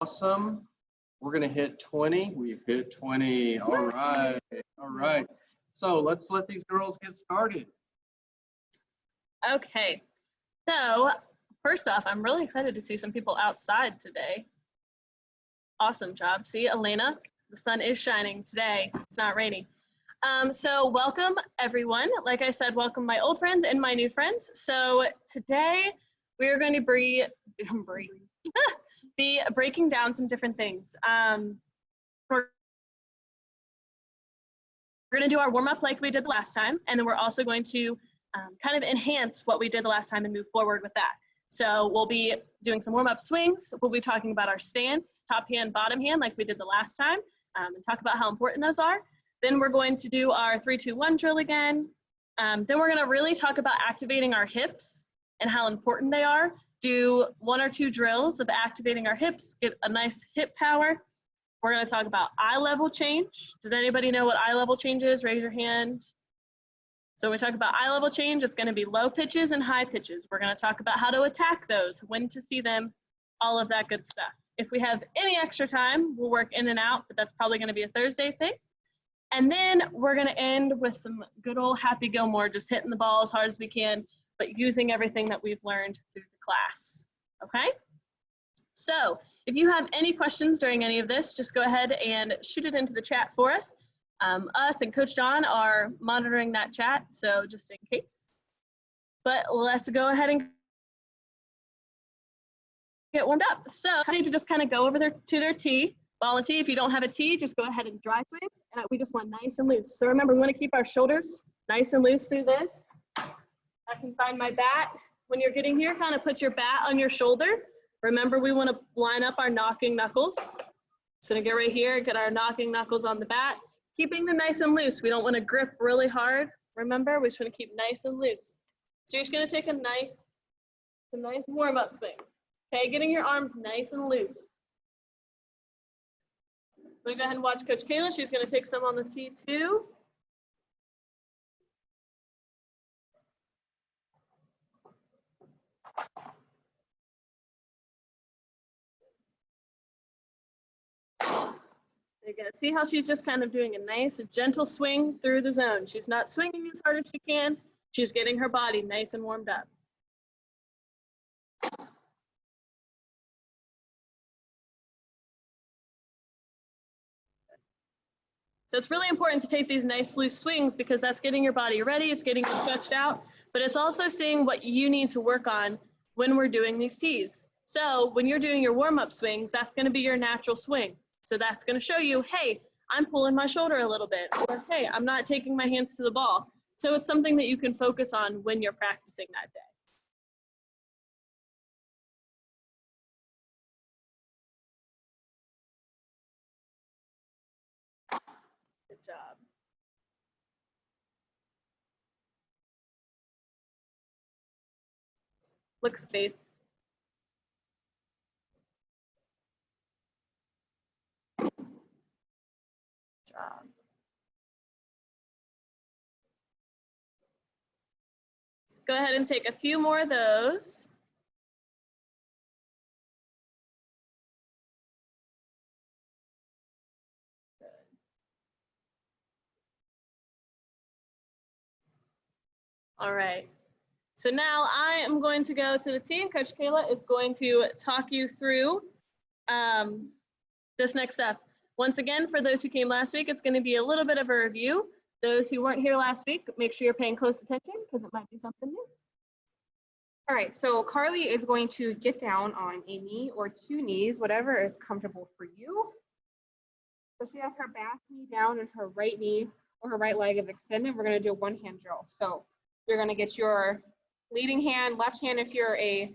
Awesome. We're going to hit 20. We've hit 20. All right. All right. So let's let these girls get started. Okay. So first off, I'm really excited to see some people outside today. Awesome job. See, Elena, the sun is shining today. It's not raining. So welcome everyone. Like I said, welcome my old friends and my new friends. So today we are going to be breaking down some different things. We're going to do our warm up like we did the last time, and then we're also going to kind of enhance what we did the last time and move forward with that. So we'll be doing some warm up swings. We'll be talking about our stance, top hand, bottom hand, like we did the last time, and talk about how important those are. Then we're going to do our 3-2-1 drill again. Then we're going to really talk about activating our hips and how important they are. Do 1 or 2 drills of activating our hips, get a nice hip power. We're going to talk about eye level change. Does anybody know what eye level change is? Raise your hand. So when we talk about eye level change, it's going to be low pitches and high pitches. We're going to talk about how to attack those, when to see them, all of that good stuff. If we have any extra time, we'll work in and out, but that's probably going to be a Thursday thing. And then we're going to end with some good old Happy Gilmore, just hitting the ball as hard as we can, but using everything that we've learned through the class. Okay? So if you have any questions during any of this, just go ahead and shoot it into the chat for us. Us and Coach John are monitoring that chat, so just in case. But let's go ahead and get warmed up. So I need to just kind of go over to their tee. Ball and tee. If you don't have a tee, just go ahead and dry swing. And we just want nice and loose. So remember, we want to keep our shoulders nice and loose through this. I can find my bat. When you're getting here, kind of put your bat on your shoulder. Remember, we want to line up our knocking knuckles. So gonna get right here, get our knocking knuckles on the bat. Keeping them nice and loose. We don't want to grip really hard. Remember, we just want to keep nice and loose. So you're just going to take some nice warm-up swings. Okay, getting your arms nice and loose. We're going to go ahead and watch Coach Cayla. She's going to take some on the tee too. There you go. See how she's just kind of doing a nice, gentle swing through the zone. She's not swinging as hard as she can. She's getting her body nice and warmed up. So it's really important to take these nice loose swings because that's getting your body ready. It's getting you stretched out, but it's also seeing what you need to work on when we're doing these tees. So when you're doing your warm-up swings, that's going to be your natural swing. So that's going to show you, hey, I'm pulling my shoulder a little bit, or hey, I'm not taking my hands to the ball. So it's something that you can focus on when you're practicing that day. Good job. Looks Faith. Job. Let's go ahead and take a few more of those. Good. All right. So now I am going to go to the tee, and Coach Cayla is going to talk you through this next step. Once again, for those who came last week, it's going to be a little bit of a review. Those who weren't here last week, make sure you're paying close attention because it might be something new. All right, so Carly is going to get down on a knee or 2 knees, whatever is comfortable for you. So she has her back knee down and her right knee or her right leg is extended. We're going to do a 1-hand drill. So you're going to get your leading hand, left hand if you're a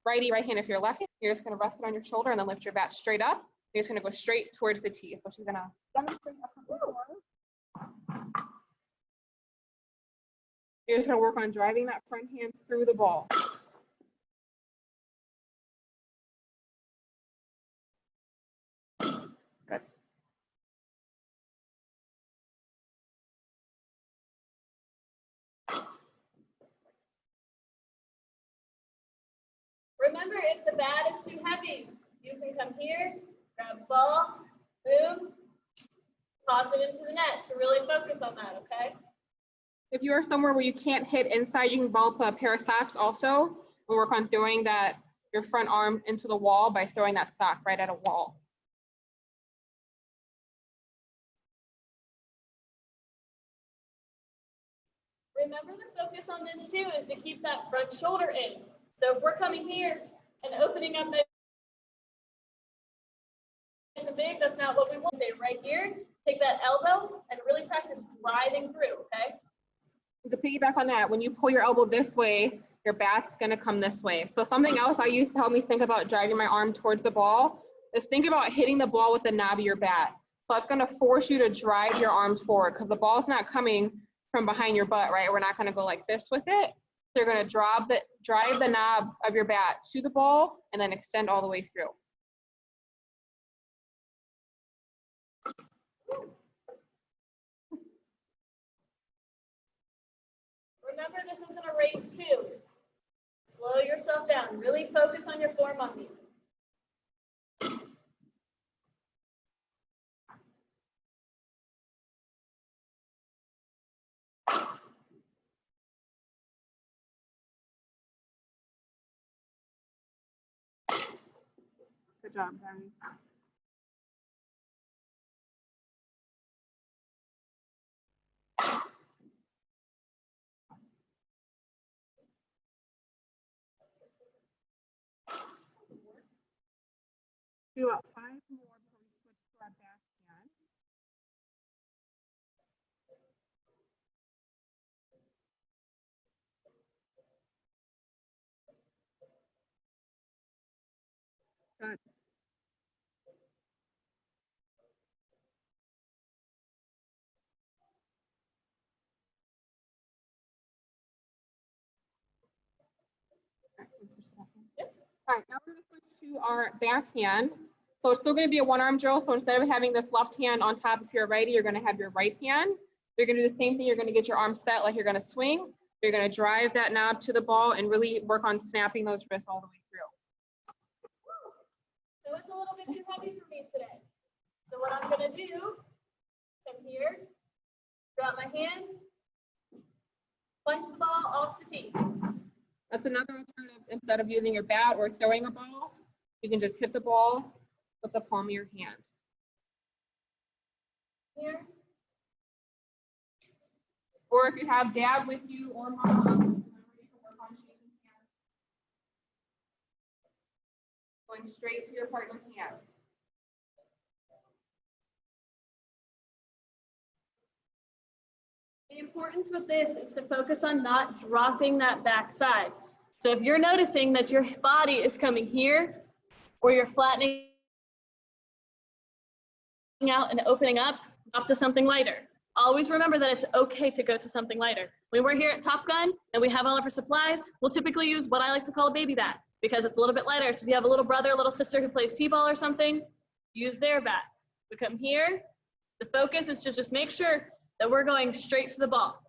righty, right hand if you're left hand. You're just going to rest it on your shoulder and then lift your bat straight up. You're just going to go straight towards the tee. So she's going to demonstrate up her. You're just going to work on driving that front hand through the ball. Good. Remember, Remember, if the bat is too heavy, you can come here, grab the ball, boom, toss it into the net to really focus on that, okay? If you are somewhere where you can't hit inside, you can ball up a pair of socks also and work on throwing that your front arm into the wall by throwing that sock right at a wall. Remember, the focus on this too is to keep that front shoulder in. So if we're coming here and opening up nice and big, that's not what we want. Stay right here, take that elbow and really practice driving through, okay? To piggyback on that, when you pull your elbow this way, your bat's gonna come this way. So something else I used to help me think about driving my arm towards the ball is think about hitting the ball with the knob of your bat. So that's gonna force you to drive your arms forward because the ball's not coming from behind your butt, right? We're not gonna go like this with it. So you're gonna drive the knob of your bat to the ball and then extend all the way through. Remember, this isn't a race too. Slow yourself down. Really focus on your form on these. Good job, guys. Do about 5 more before we switch to our backhand. Good. All right, now we're going to switch to our backhand. So it's still going to be a one-arm drill. So instead of having this left hand on top of your righty, you're going to have your right hand. You're going to do the same thing. You're going to get your arm set like you're going to swing. You're going to drive that knob to the ball and really work on snapping those wrists all the way through. So it's a little bit too heavy for me today. So what I'm going to do, come here, drop my hand, punch the ball off the tee. That's another alternative. Instead of using your bat or throwing a ball, you can just hit the ball with the palm of your hand. Here. Or if you have dad with you or mom, remember you can work on shaking hands. Going straight to your partner's hand. The importance with this is to focus on not dropping that back side. So if you're noticing that your body is coming here or you're flattening out and opening up, drop to something lighter. Always remember that it's okay to go to something lighter. When we're here at Top Gun and we have all of our supplies, we'll typically use what I like to call a baby bat because it's a little bit lighter. So if you have a little brother, a little sister who plays t-ball or something, use their bat. We come here, the focus is just make sure that we're going straight to the ball.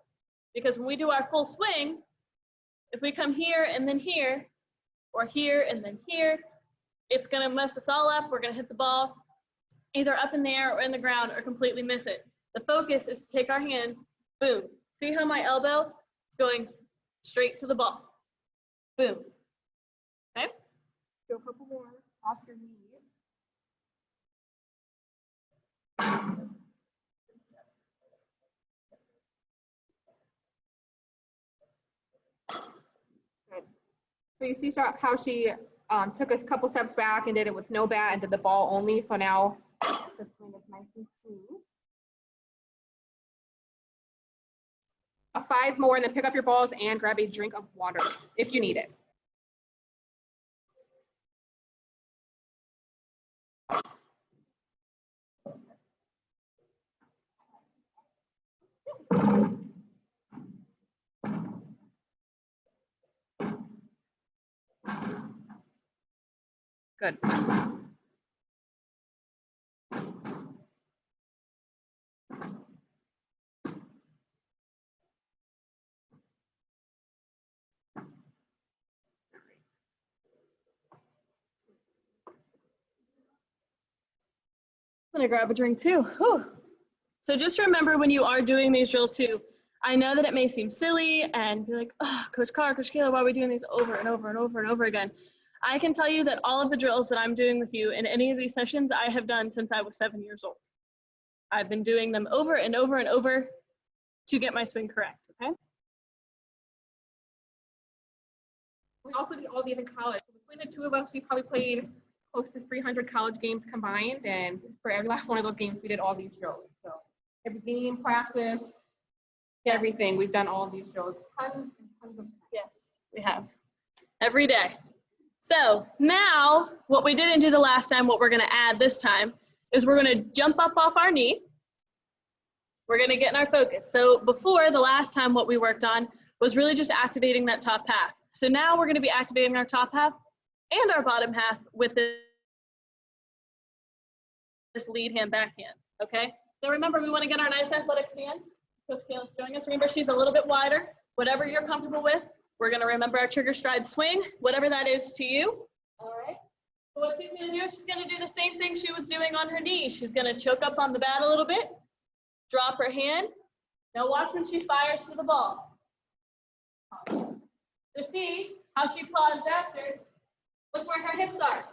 Because when we do our full swing, if we come here and then here, or here and then here, it's gonna mess us all up. We're gonna hit the ball either up in the air or in the ground or completely miss it. The focus is to take our hands, boom. See how my elbow is going straight to the ball. Boom. Okay? Do a couple more off your knee. Good. So you see how she took a couple steps back and did it with no bat and did the ball only. So now this swing is nice and smooth. 5 more and then pick up your balls and grab a drink of water if you need it. Good. gonna grab a drink too. Whew. So just remember when you are doing these drills too, I know that it may seem silly and be like, oh, Coach Carr, Coach Cayla, why are we doing these over and over and over and over again? I can tell you that all of the drills that I'm doing with you in any of these sessions, I have done since I was 7 years old. I've been doing them over and over and over to get my swing correct, okay? We also did all these in college. So between the two of us, we probably played close to 300 college games combined. And for every last one of those games, we did all these drills. So every game, practice, everything. We've done all of these drills tons and tons of times. Yes, we have. Every day. So now what we didn't do the last time, what we're gonna add this time is we're gonna jump up off our knee. We're gonna get in our focus. So before, the last time, what we worked on was really just activating that top half. So now we're gonna be activating our top half and our bottom half with this lead hand, backhand, okay? So remember, we wanna get our nice athletic stance. Coach Cayla's showing us. Remember, she's a little bit wider. Whatever you're comfortable with. We're gonna remember our trigger stride swing, whatever that is to you, all right? So what she's gonna do is she's gonna do the same thing she was doing on her knee. She's gonna choke up on the bat a little bit, drop her hand. Now watch when she fires to the ball. To see how she paused after, look where her hips are.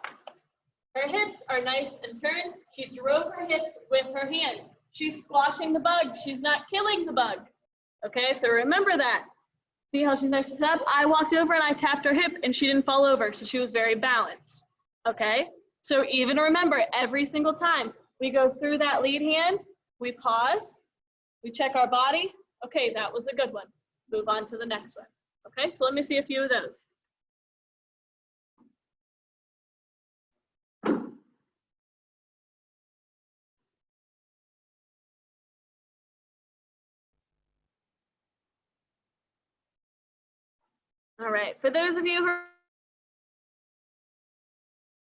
Her hips are nice and turned. She drove her hips with her hands. She's squashing the bug. She's not killing the bug. Okay, so remember that. See how she's nice and set up? I walked over and I tapped her hip and she didn't fall over, so she was very balanced. Okay, so even remember, every single time we go through that lead hand, we pause, we check our body. Okay, that was a good one. Move on to the next one. Okay, so let me see a few of those. All right, for those of you who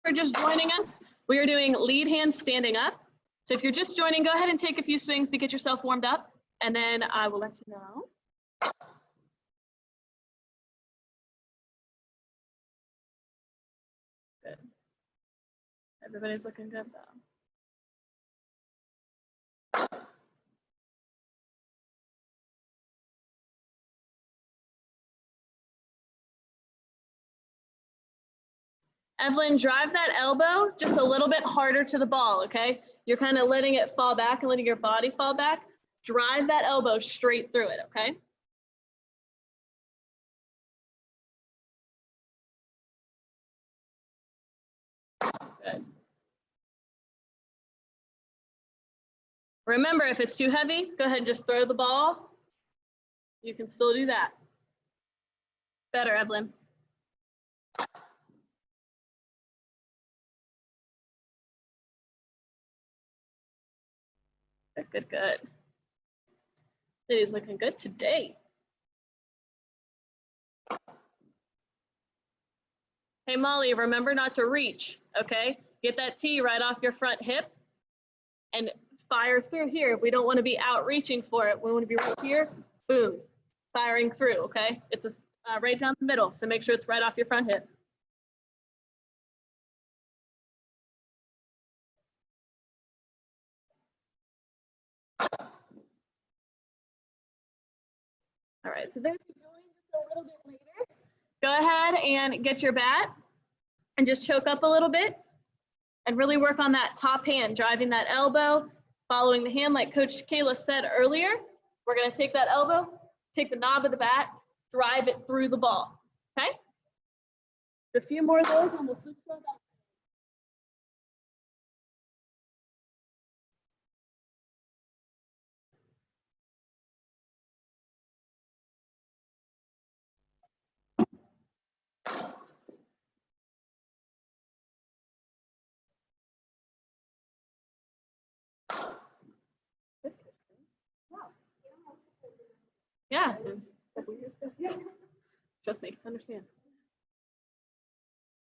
are just joining us, we are doing lead hand standing up. So if you're just joining, go ahead and take a few swings to get yourself warmed up, and then I will let you know. Good. Everybody's looking good though. Evelyn, drive that elbow just a little bit harder to the ball, okay? You're kind of letting it fall back and letting your body fall back. Drive that elbow straight through it, okay? Good. Remember, if it's too heavy, go ahead and just throw the ball. You can still do that. Better, Evelyn. Good, good, good. Lady's looking good today. Hey, Molly, remember not to reach, okay? Get that T right off your front hip and fire through here. We don't want to be out reaching for it. We want to be right here, boom, firing through, okay? It's a, right down the middle, so make sure it's right off your front hip. All right, so those who joined just a little bit later, go ahead and get your bat and just choke up a little bit and really work on that top hand, driving that elbow, following the hand like Coach Cayla said earlier. We're gonna take that elbow, take the knob of the bat, drive it through the ball, okay? A few more of those on the switch side. Yeah. Trust me, understand.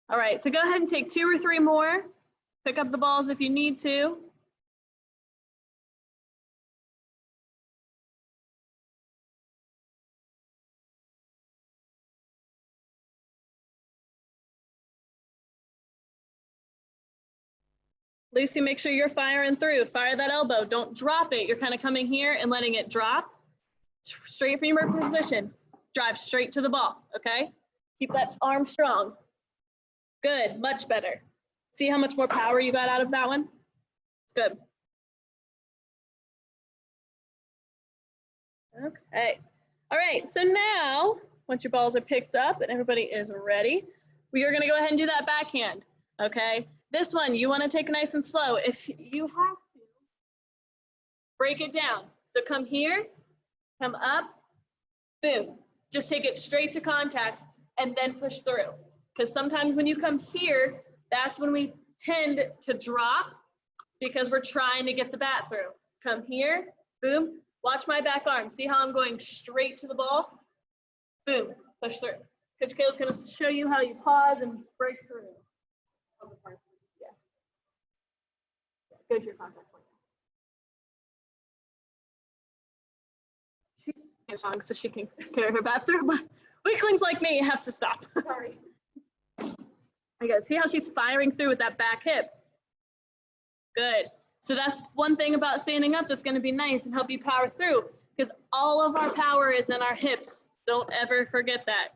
All right, so go ahead and take 2 or 3 more. Pick up the balls if you need to. Lucy, make sure you're firing through. Fire that elbow. Don't drop it. You're kind of coming here and letting it drop. Straight from your position. Drive straight to the ball, okay? Keep that arm strong. Good, much better. See how much more power you got out of that one? Good. Okay. All right, so now, once your balls are picked up and everybody is ready, we are gonna go ahead and do that backhand, okay? This one, you wanna take it nice and slow. If you have to, break it down. So come here, come up, boom. Just take it straight to contact and then push through. Because sometimes when you come here, that's when we tend to drop because we're trying to get the bat through. Come here, boom. Watch my back arm. See how I'm going straight to the ball? Boom, push through. Coach Cayla's gonna show you how you pause and break through. Yeah. Go to your contact point. She's strong, so she can carry her bat through, but weaklings like me have to stop. Sorry. I got see how she's firing through with that back hip. Good. So that's one thing about standing up that's going to be nice and help you power through, because all of our power is in our hips. Don't ever forget that.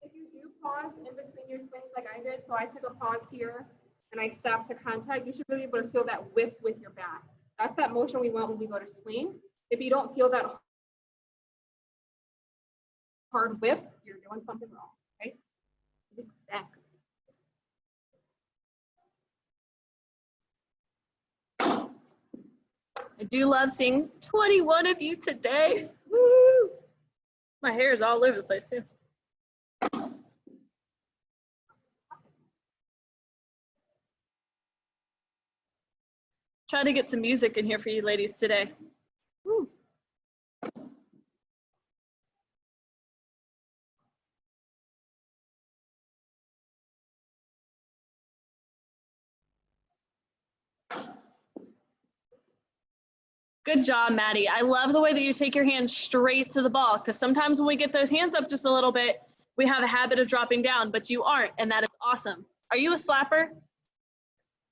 If you do pause in between your swings like I did, so I took a pause here and I stopped to contact, you should really be able to feel that whip with your back. That's that motion we want when we go to swing. If you don't feel that hard whip, you're doing something wrong, right? Exactly. I do love seeing 21 of you today. Woo! My hair is all over the place too. Try to get some music in here for you ladies today. Woo. Good job, Maddie. I love the way that you take your hands straight to the ball, because sometimes when we get those hands up just a little bit, we have a habit of dropping down, but you aren't, and that is awesome. Are you a slapper?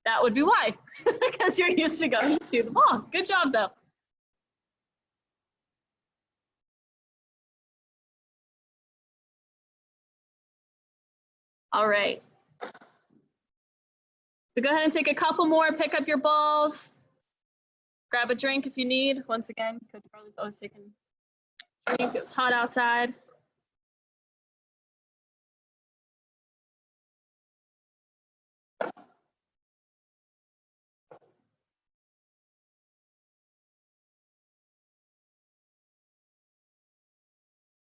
That would be why, because you're used to going to the ball. Good job, though. All right. So go ahead and take a couple more, pick up your balls. Grab a drink if you need. Once again, Coach Carly's always taking a drink. It was hot outside.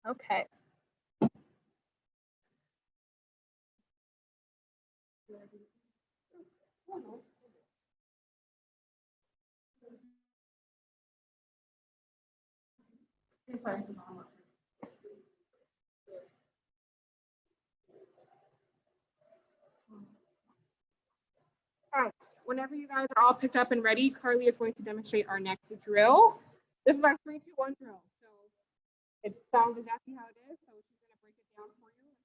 Okay. All right, whenever you guys are all picked up and ready, Carly is going to demonstrate our next drill. This is our 3, 2, 1 drill. So it sounds exactly how it is. So she's going to break it down for you in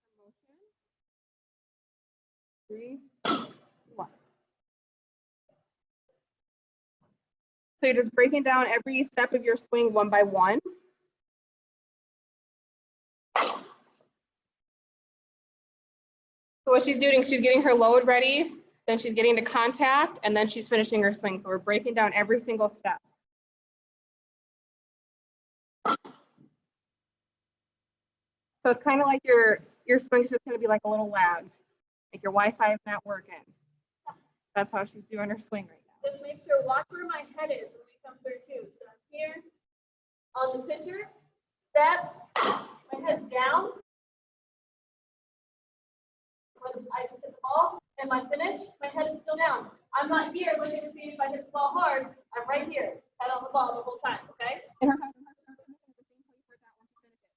her motion. 3, 1. So you're just breaking down every step of your swing one by one. So what she's doing, she's getting her load ready, then she's getting to contact, and then she's finishing her swing. So we're breaking down every single step. So it's kind of like your swing's just going to be like a little lagged, like your Wi-Fi is not working. That's how she's doing her swing right now. Just make sure, watch where my head is when we come through too. So I'm here on the pitcher, step, my head's down. When I just hit the ball and my finish, my head is still down. I'm not here looking to see if I hit the ball hard. I'm right here, head on the ball the whole time, okay? And her head and her circle is in the same place where that once you finish it.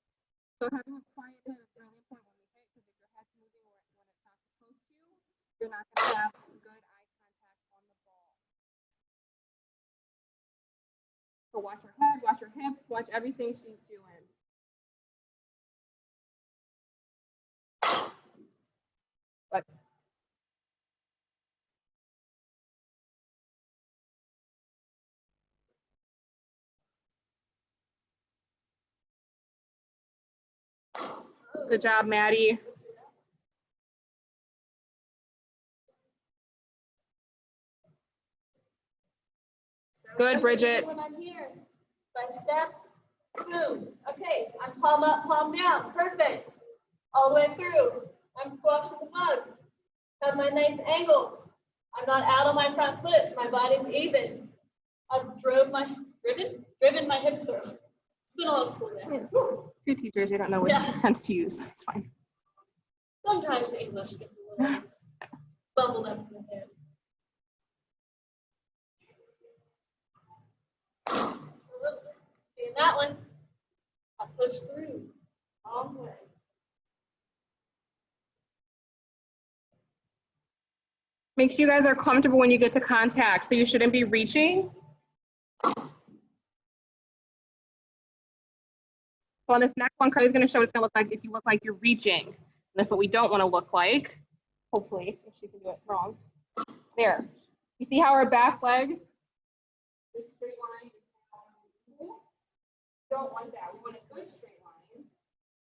So having a quiet head is really important when we hit, because if your head's moving when it's not supposed to, you're not going to have good eye contact on the ball. So watch her head, watch her hips, watch everything she's doing. But Good job, Maddie. Good, Bridget. When I'm here, if I step, boom. Okay, I'm palm up, palm down. Perfect. All the way through. I'm squashing the bug. Have my nice angle. I'm not out on my front foot. My body's even. I've driven my hips through. It's been a long school day. Yeah. Two teachers, you don't know which tense to use. It's fine. Sometimes English gets a little bubbled up in the head. Seeing that one, I push through all the way. Make sure you guys are comfortable when you get to contact, so you shouldn't be reaching. So on this next one, Carly's going to show what it's going to look like if you look like you're reaching. That's what we don't want to look like. Hopefully, if she can do it wrong. There. You see how our back leg is straight line? We don't want that. We want a good straight line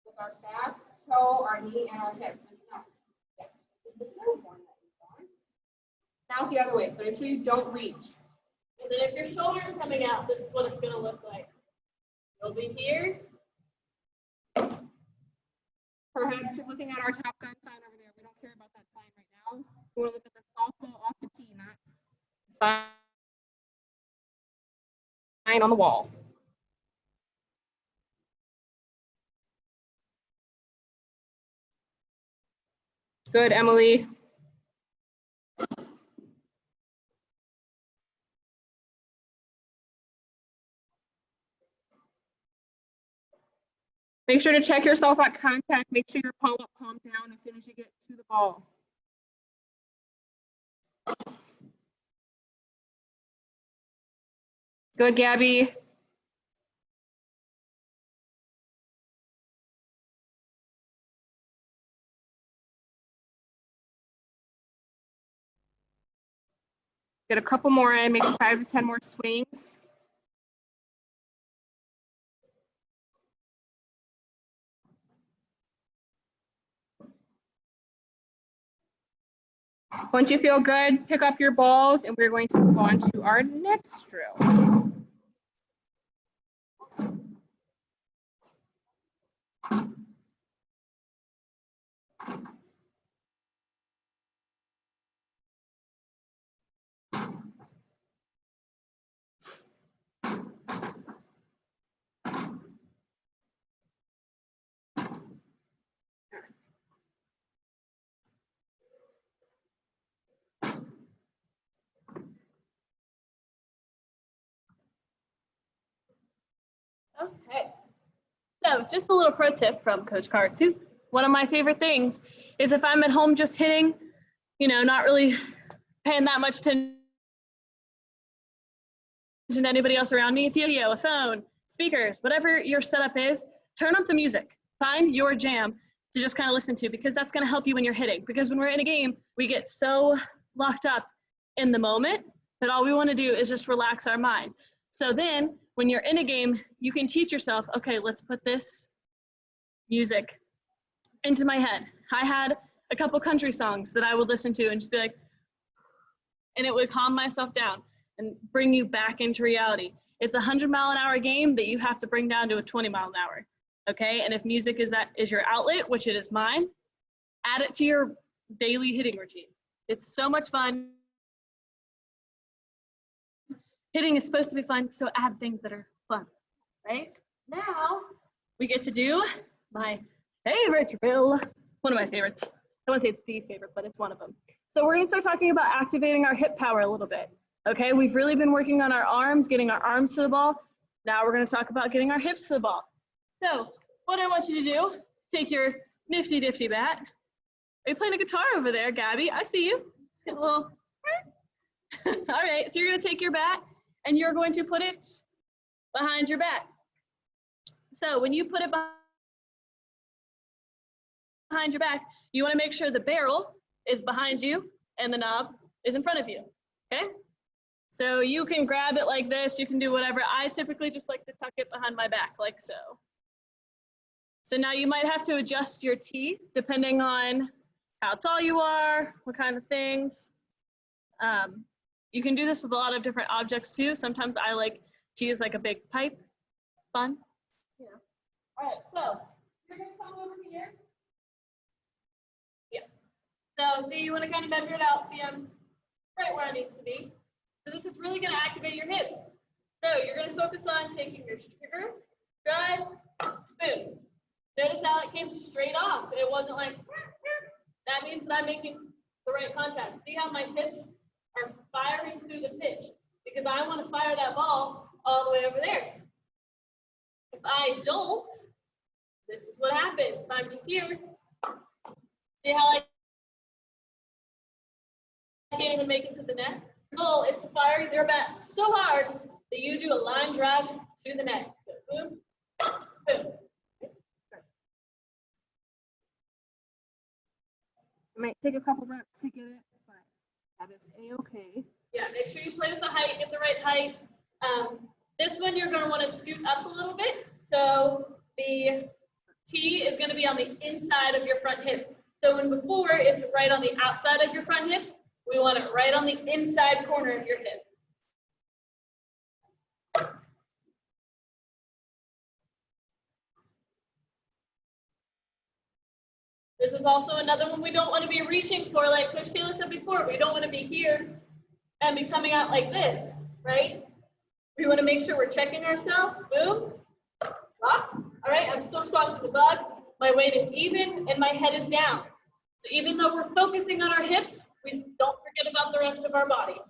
with our back, toe, our knee, and our hips. Yes, this is the third one that we want. Now the other way. So make sure you don't reach. And then if your shoulder's coming out, this is what it's going to look like. You'll be here. Perhaps you're looking at our Top Gun sign over there. We don't care about that sign right now. We want to look at the softball off the tee, not the sign on the wall. Good, Emily. Make sure to check yourself at contact. Make sure you're palm up, palm down as soon as you get to the ball. Good, Gabby. Get a couple more in, maybe 5 to 10 more swings. Once you feel good, pick up your balls, and we're going to move on to our next drill. Okay. So just a little pro tip from Coach Carr too. One of my favorite things is if I'm at home just hitting, not really paying that much attention to anybody else around me, a phone, speakers, whatever your setup is, turn on some music. Find your jam to just kind of listen to, because that's going to help you when you're hitting. Because when we're in a game, we get so locked up in the moment that all we want to do is just relax our mind. So then when you're in a game, you can teach yourself, okay, let's put this music into my head. I had a couple country songs that I would listen to and just be like, and it would calm myself down and bring you back into reality. It's a 100-mile-an-hour game that you have to bring down to a 20-mile-an-hour, okay? And if music is your outlet, which it is mine, add it to your daily hitting routine. It's so much fun. Hitting is supposed to be fun, so add things that are fun, right? Now, we get to do my favorite drill. One of my favorites. I want to say it's the favorite, but it's one of them. So we're going to start talking about activating our hip power a little bit. Okay, we've really been working on our arms, getting our arms to the ball. Now we're going to talk about getting our hips to the ball. So what I want you to do is take your nifty difty bat. Are you playing a guitar over there, Gabby? I see you. Just get a little. All right, so you're going to take your bat and you're going to put it behind your back. So when you put it behind your back, you want to make sure the barrel is behind you and the knob is in front of you, okay? So you can grab it like this, you can do whatever. I typically just like to tuck it behind my back like so. So now you might have to adjust your T depending on how tall you are, what kind of things. You can do this with a lot of different objects too. Sometimes I like to use like a big pipe. Fun. Yeah. All right, so you're gonna come over here. Yeah. So see, you want to kind of measure it out. See, I'm right where I need to be. So this is really going to activate your hip. So you're going to focus on taking your trigger, drive, boom. Notice how it came straight off. It wasn't like, that means that I'm making the right contact. See how my hips are firing through the pitch because I want to fire that ball all the way over there. If I don't, this is what happens. If I'm just here, see how I can't even make it to the net? The goal is to fire your bat so hard that you do a line drive to the net. So boom, boom. It might take a couple reps to get it, but that is a-okay. Yeah, make sure you play with the height, get the right height. This one you're going to want to scoot up a little bit. So the T is going to be on the inside of your front hip. So when before it's right on the outside of your front hip, we want it right on the inside corner of your hip. This is also another one we don't want to be reaching for, like Coach Cayla said before. We don't want to be here and be coming out like this, right? We want to make sure we're checking ourselves. Boom, lock. All right, I'm still squashing the bug. My weight is even and my head is down. So even though we're focusing on our hips, we don't forget about the rest of our body.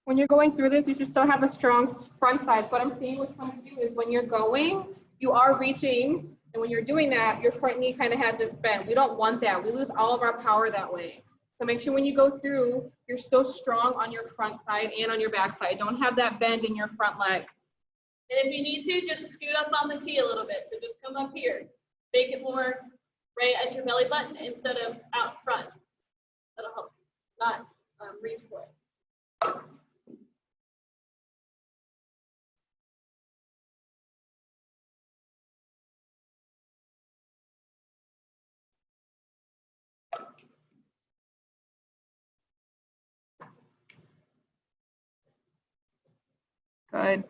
When you're going through this, you should still have a strong front side. What I'm seeing with some of you is when you're going, you are reaching, and when you're doing that, your front knee kind of has this bend. We don't want that. We lose all of our power that way. So make sure when you go through, you're still strong on your front side and on your back side. Don't have that bend in your front leg. And if you need to, just scoot up on the T a little bit. So just come up here. Make it more right at your belly button instead of out front. That'll help not reach for it. Good.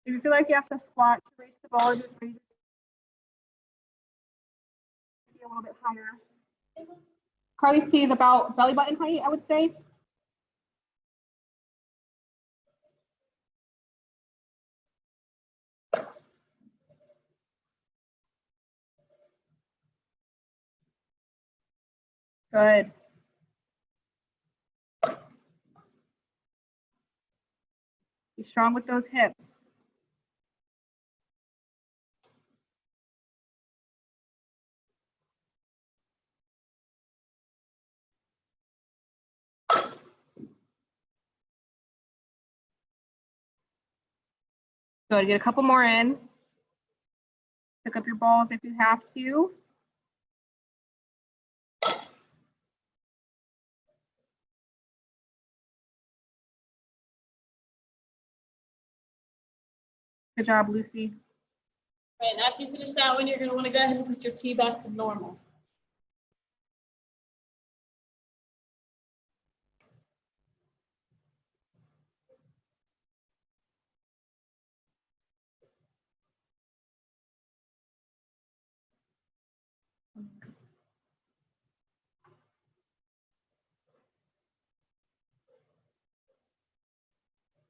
If you feel like you have to squat to reach the ball, just raise it a little bit higher. Carly's T is about belly button height, I would say. Good. Be strong with those hips. Good. Get a couple more in. Pick up your balls if you have to. Good job, Lucy. Right, and after you finish that one, you're going to want to go ahead and put your T back to normal.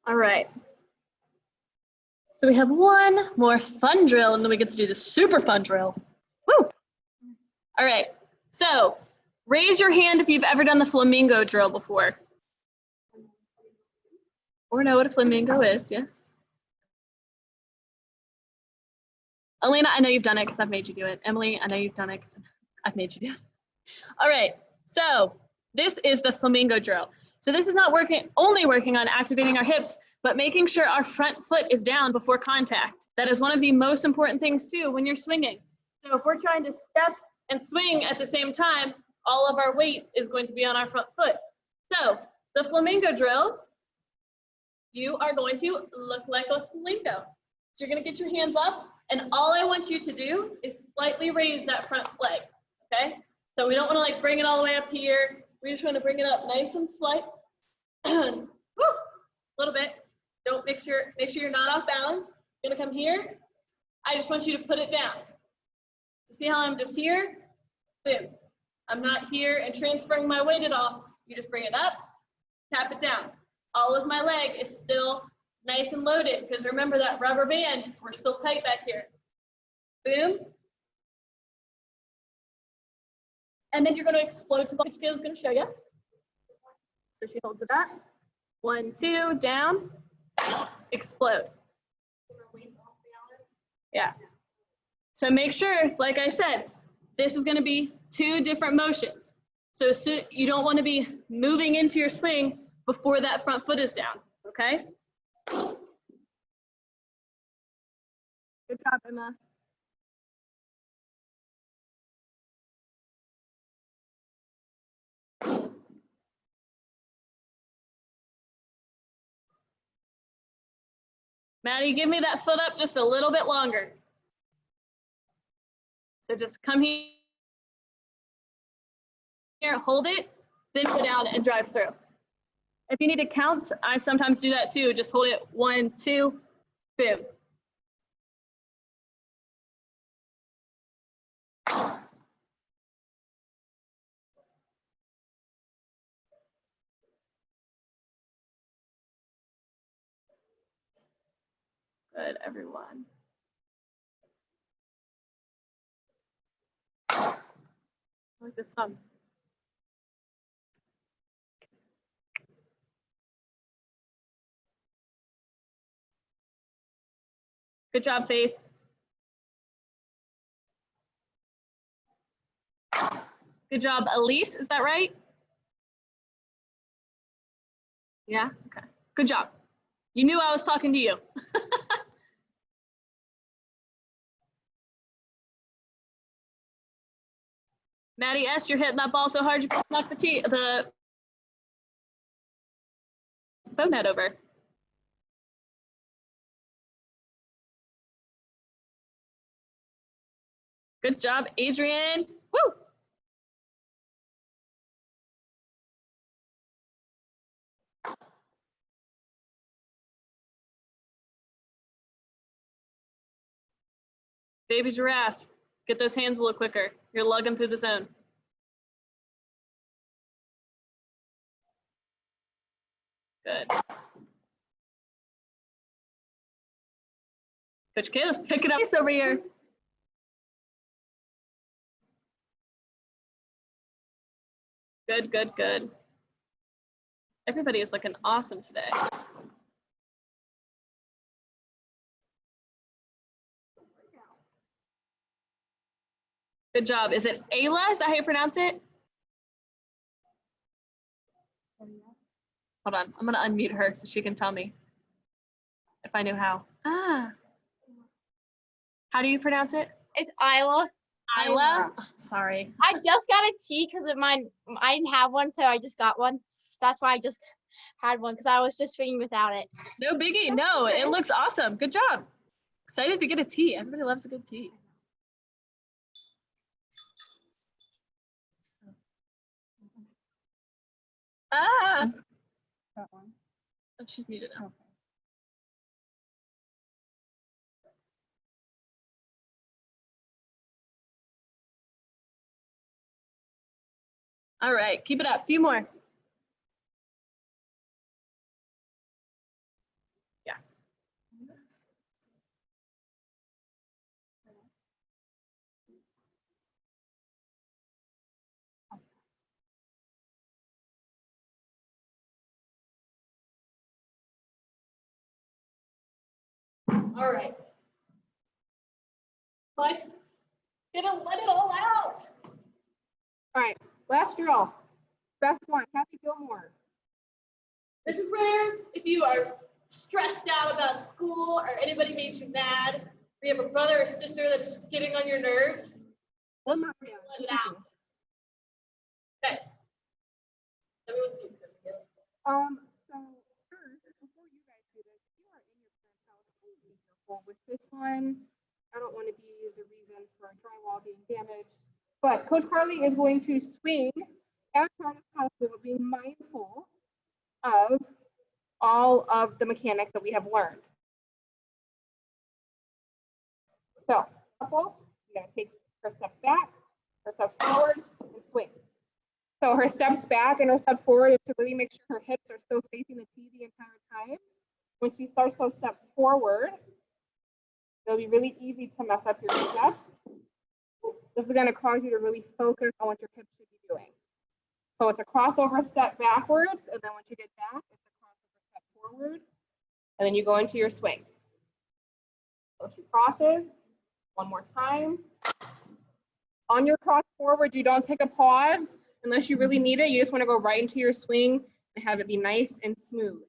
All right. So we have one more fun drill, and then we get to do the super fun drill. Woo! All right. So raise your hand if you've ever done the flamingo drill before. Or know what a flamingo is, yes? Elena, I know you've done it because I've made you do it. Emily, I know you've done it because I've made you do it. All right, so this is the flamingo drill. So this is not only working on activating our hips, but making sure our front foot is down before contact. That is one of the most important things too when you're swinging. So if we're trying to step and swing at the same time, all of our weight is going to be on our front foot. So the flamingo drill, you are going to look like a flamingo. So you're gonna get your hands up, and all I want you to do is slightly raise that front leg, okay? So we don't wanna like bring it all the way up here. We just wanna bring it up nice and slight. Woo, a little bit. Don't make sure you're not off balance. You're gonna come here. I just want you to put it down. So see how I'm just here? Boom. I'm not here and transferring my weight at all. You just bring it up, tap it down. All of my leg is still nice and loaded because remember that rubber band, we're still tight back here. Boom. And then you're going to explode to what Cayla's going to show you. So she holds it up. 1, 2, down, explode. Yeah. So make sure, like I said, this is going to be 2 different motions. So you don't want to be moving into your swing before that front foot is down, okay? Good job, Emma. Maddie, give me that foot up just a little bit longer. So just come here, hold it, then go down and drive through. If you need to count, I sometimes do that too. Just hold it 1, 2, boom. Good, everyone. I like this song. Good job, Faith. Good job, Elise. Is that right? Yeah, okay. Good job. You knew I was talking to you. Maddie S., you're hitting that ball so hard you knocked the phone net over. Good job, Adrian. Woo! Baby giraffe, get those hands a little quicker. You're lugging through the zone. Good. Coach Cayla's picking up over here. Good, good, good. Everybody is looking awesome today. Good job. Is it Ayla? Is that how you pronounce it? Hold on. I'm going to unmute her so she can tell me if I knew how. Ah. How do you pronounce it? It's Isla. Cayla? Oh, sorry. I just got a T because of mine. I didn't have one, so I just got one. So that's why I just had one because I was just swinging without it. No biggie. No, it looks awesome. Good job. Excited to get a T. Everybody loves a good T. Ah. That one. Oh, she's muted now. Okay. All right, keep it up. Few more. Yeah. All right. Like, gonna let it all out. All right, last drill. Best one, Happy Gilmore. This is where if you are stressed out about school or anybody made you mad, or you have a brother or sister that is just getting on your nerves, One just more. let it out. Okay. Everyone's doing good. So first, before you guys do this, if you are in your parents' house, please be careful with this one. I don't want to be the reason for a drywall being damaged. But Coach Carly is going to swing as hard as possible, but being mindful of all of the mechanics that we have learned. So, couple, you gotta take her steps back, her steps forward, and swing. So her steps back and her steps forward is to really make sure her hips are still facing the tee the entire time. When she starts those steps forward, it'll be really easy to mess up your steps. This is going to cause you to really focus on what your hips should be doing. So it's a crossover step backwards, and then once you get back, it's a crossover step forward, and then you go into your swing. So she crosses, one more time. On your cross forward, you don't take a pause unless you really need it. You just want to go right into your swing and have it be nice and smooth.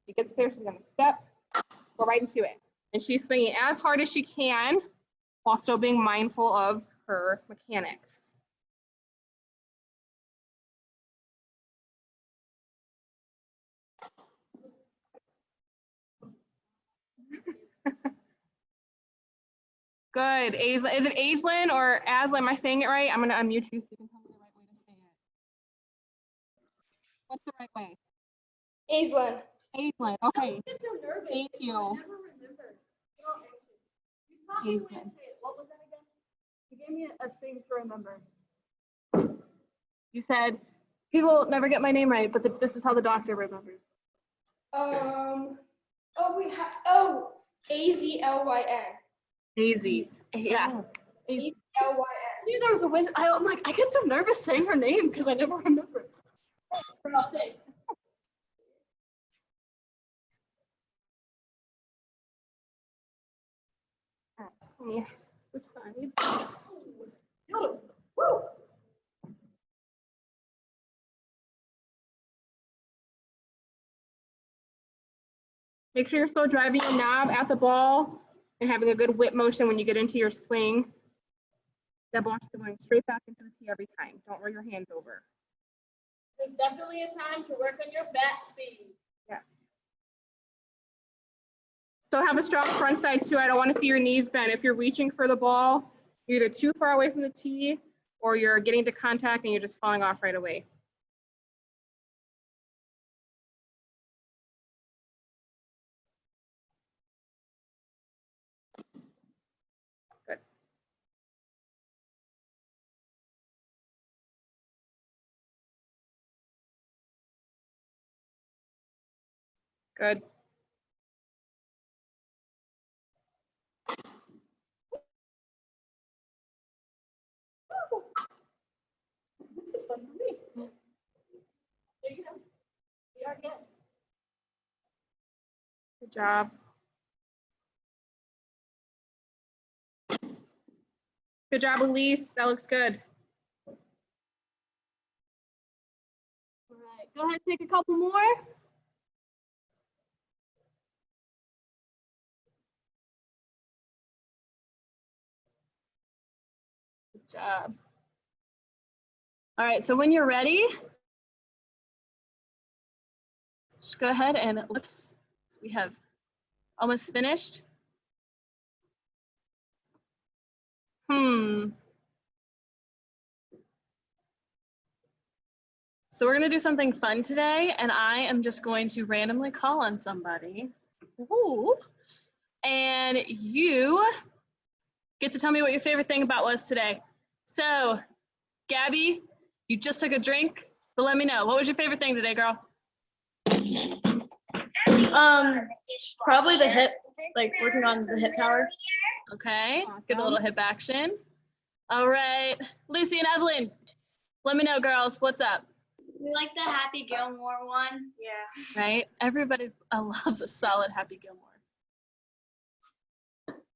She gets there, she's going to step, go right into it. And she's swinging as hard as she can while still being mindful of her mechanics. Good. Is it Aislinn or Aslan? Am I saying it right? I'm going to unmute you so you can tell me the right way to say it. What's the right way? Aislinn. Aislinn. Okay. I get so nervous. Thank so you. I never remember. You know, you taught me the way to say it. What was that again? You gave me a thing to remember. You said, people never get my name right, but this is how the doctor remembers. AZLYN. Easy. Yeah. AZLYN. I knew there was a way. I'm like, I get so nervous saying her name because I never remember it. Yes. Which side? Woo. Make sure you're still driving your knob at the ball and having a good whip motion when you get into your swing. That ball's going straight back into the tee every time. Don't roll your hands over. There's definitely a time to work on your bat speed. Yes. So have a strong front side too. I don't want to see your knees bend. If you're reaching for the ball, you're either too far away from the tee or you're getting to contact and you're just falling off right away. Good. Good. This is fun for me. There you go. Be our guest. Good job. Good job, Elise. That looks good. All right, go ahead, take a couple more. Good job. All right, so when you're ready, just go ahead and let's, we have almost finished. So we're gonna do something fun today, and I am just going to randomly call on somebody. Ooh. And you get to tell me what your favorite thing about was today. So, Gabby, you just took a drink, but let me know. What was your favorite thing today, girl? Probably the hip, like working on the hip power. Okay, get a little hip action. All right, Lucy and Evelyn, let me know, girls, what's up? We like the Happy Gilmore one. Yeah. Right, everybody loves a solid Happy Gilmore.